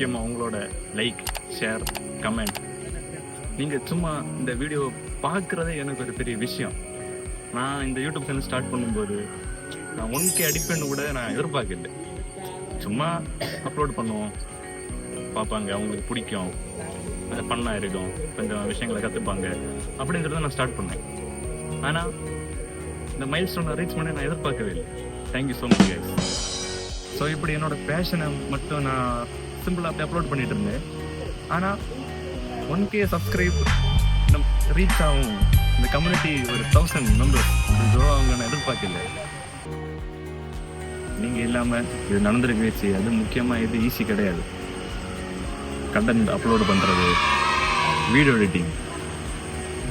முக்கியமாக உங்களோட like, share, comment. நீங்கள் சும்மா இந்த வீடியோ பார்க்குறதே எனக்கு ஒரு பெரிய விஷயம். நான் இந்த யூடியூப் சேனல் ஸ்டார்ட் பண்ணும்போது நான் 1K அடிப்பேன்னு கூட நான் எதிர்பார்க்கல. சும்மா அப்லோட் பண்ணுவோம், பார்ப்பாங்க, அவங்களுக்கு பிடிக்கும், அது ஃபன்னாக இருக்கும், கொஞ்சம் விஷயங்களை கற்றுப்பாங்க அப்படிங்கிறத நான் ஸ்டார்ட் பண்ணேன். ஆனால் இந்த மைல் ஸ்டோனை ரீச் பண்ண நான் எதிர்பார்க்கவே இல்லை. Thank you so much guys. So இப்படி என்னோட பேஷனை மட்டும் நான் சிம்பிளாக அப்படி அப்லோட் பண்ணிட்டு இருந்தேன். ஆனால் 1K சப்ஸ்கிரைப் ரீச் ஆகும், இந்த கம்யூனிட்டி ஒரு 1000 மெம்பர்ஸ் அவங்க நான் எதிர்பார்க்கல. நீங்கள் இல்லாமல் இது நடந்துருக்குச்சு. அது முக்கியமாக இது ஈஸி கிடையாது. கண்டென்ட் அப்லோடு பண்ணுறது, வீடியோ எடிட்டிங்,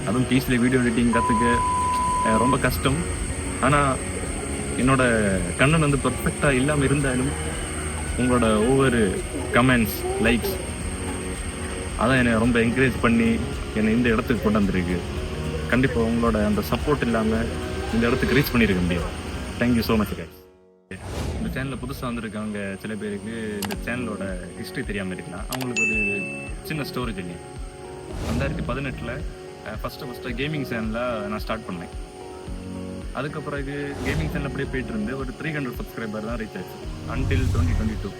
அதுவும் பிசியில் வீடியோ எடிட்டிங் கற்றுக்க ரொம்ப கஷ்டம். ஆனால் என்னோட கண்டென்ட் வந்து பர்ஃபெக்டாக இல்லாமல் இருந்தாலும் உங்களோட ஒவ்வொரு கமெண்ட்ஸ், லைக்ஸ் அதான் என்னை ரொம்ப என்கரேஜ் பண்ணி என்னை இந்த இடத்துக்கு கொண்டு வந்திருக்கு. கண்டிப்பாக உங்களோட அந்த சப்போர்ட் இல்லாமல் இந்த இடத்துக்கு ரீச் பண்ணியிருக்க முடியும். Thank you so much guys. இந்த சேனலில் புதுசாக வந்திருக்கவங்க சில பேருக்கு இந்த சேனலோட ஹிஸ்ட்ரி தெரியாமல் இருக்கலாம். அவங்களுக்கு ஒரு சின்ன ஸ்டோரி தெரியும். 2018 ஃபஸ்ட்டு கேமிங் சேனலில் நான் ஸ்டார்ட் பண்ணேன். அதுக்கு பிறகு கேமிங் சேனல் அப்படியே போயிட்டு இருந்து ஒரு 300 சப்ஸ்கிரைபர் தான் ரீச் ஆச்சு. அன்டில் 2022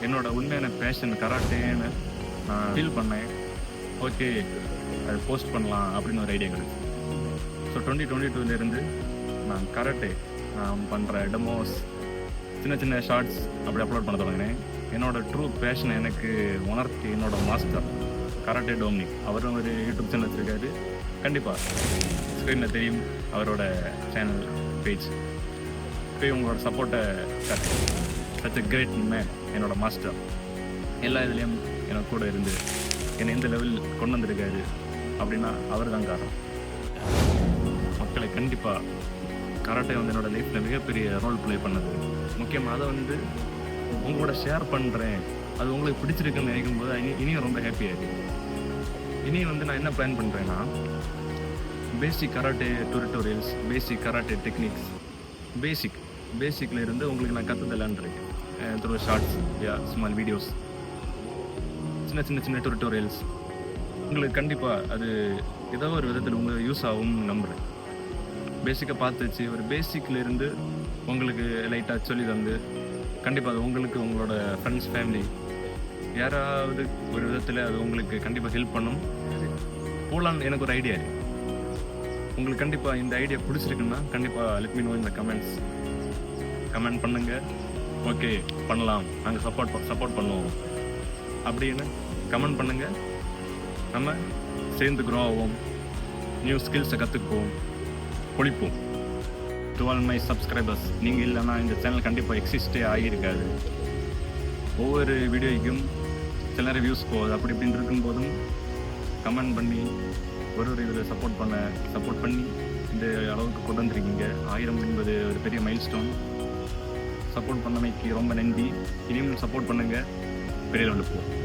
என்னோட உண்மையான பேஷன் கராட்டேன்னு நான் ஃபீல் பண்ணேன். ஓகே, அது போஸ்ட் பண்ணலாம் அப்படின்னு ஒரு ஐடியா கிடைச்சு. ஸோ 2022 நான் கராட்டே நான் பண்ணுற டெமோஸ், சின்ன சின்ன ஷார்ட்ஸ் அப்படி அப்லோட் பண்ண தொடங்கினேன். என்னோட ட்ரூ பேஷனை எனக்கு உணர்த்தி என்னோட மாஸ்டர் கராட்டே டோமினிக், அவரும் ஒரு யூடியூப் சேனல் வச்சுருக்காரு. கண்டிப்பாக ஸ்க்ரீனில் தெரியும் அவரோட சேனல் பேஜ். போய் உங்களோட சப்போர்ட்டை சச் எ கிரேட் மேன், என்னோட மாஸ்டர். எல்லா இதுலேயும் எனக்கு கூட இருந்து என்னை இந்த லெவல் கொண்டு வந்திருக்காரு அப்படின்னா அவர் தான் காரணம். மக்களை கண்டிப்பாக கராட்டே வந்து என்னோடய லைஃப்பில் மிகப்பெரிய ரோல் ப்ளே பண்ணது. முக்கியமாக அதை வந்து உங்களோட ஷேர் பண்ணுறேன், அது உங்களுக்கு பிடிச்சிருக்குன்னு நினைக்கும் போது இனியும் ரொம்ப ஹாப்பியாக இருக்குது. இனியும் வந்து நான் என்ன பிளான் பண்ணுறேன்னா, பேசிக் கராட்டே டுட்டோரியல்ஸ், பேசிக் கராட்டே டெக்னிக்ஸ், பேசிக்கில் இருந்து உங்களுக்கு நான் கற்றுதலான்றிருக்கேன். த்ரூ ஷார்ட்ஸ், ஸ்மால் வீடியோஸ், சின்ன டுட்டோரியல்ஸ். உங்களுக்கு கண்டிப்பாக அது ஏதோ ஒரு விதத்தில் உங்களுக்கு யூஸ் ஆகும்னு நம்புகிறேன். பேசிக்காக பார்த்து வச்சு ஒரு பேசிக்கில் இருந்து உங்களுக்கு லைட்டாக சொல்லி தந்து கண்டிப்பாக அது உங்களுக்கு உங்களோட ஃப்ரெண்ட்ஸ், ஃபேமிலி யாராவது ஒரு விதத்தில் அது உங்களுக்கு கண்டிப்பாக ஹெல்ப் பண்ணும். போலான்னு எனக்கு ஒரு ஐடியா இருக்குது. உங்களுக்கு கண்டிப்பாக இந்த ஐடியா பிடிச்சிருக்குன்னா கண்டிப்பாக லெட் மீ நோ இந்த கமெண்ட்ஸ். கமெண்ட் பண்ணுங்கள். ஓகே, பண்ணலாம், நாங்கள் சப்போர்ட் பண்ணுவோம் அப்படின்னு கமெண்ட் பண்ணுங்கள். நம்ம சேர்ந்து க்ரோ ஆவோம், நியூ ஸ்கில்ஸை கற்றுக்குவோம், பொழிப்போம். டு ஆல் மை சப்ஸ்கிரைபர்ஸ், நீங்கள் இல்லைன்னா இந்த சேனல் கண்டிப்பாக எக்ஸிஸ்டே ஆகியிருக்காது. ஒவ்வொரு வீடியோக்கும் சில ரிவ்யூஸ் போகுது, அப்படி இப்படின்னு இருக்கும்போதும் கமெண்ட் பண்ணி ஒரு இதில் சப்போர்ட் பண்ணி இந்த அளவுக்கு கொண்டு வந்துருக்கீங்க. 1000 என்பது ஒரு பெரிய மைல் ஸ்டோன். சப்போர்ட் பண்ணமைக்கு ரொம்ப நன்றி. இனியும் சப்போர்ட் பண்ணுங்கள், பெரிய லெவலுக்கு போவோம்.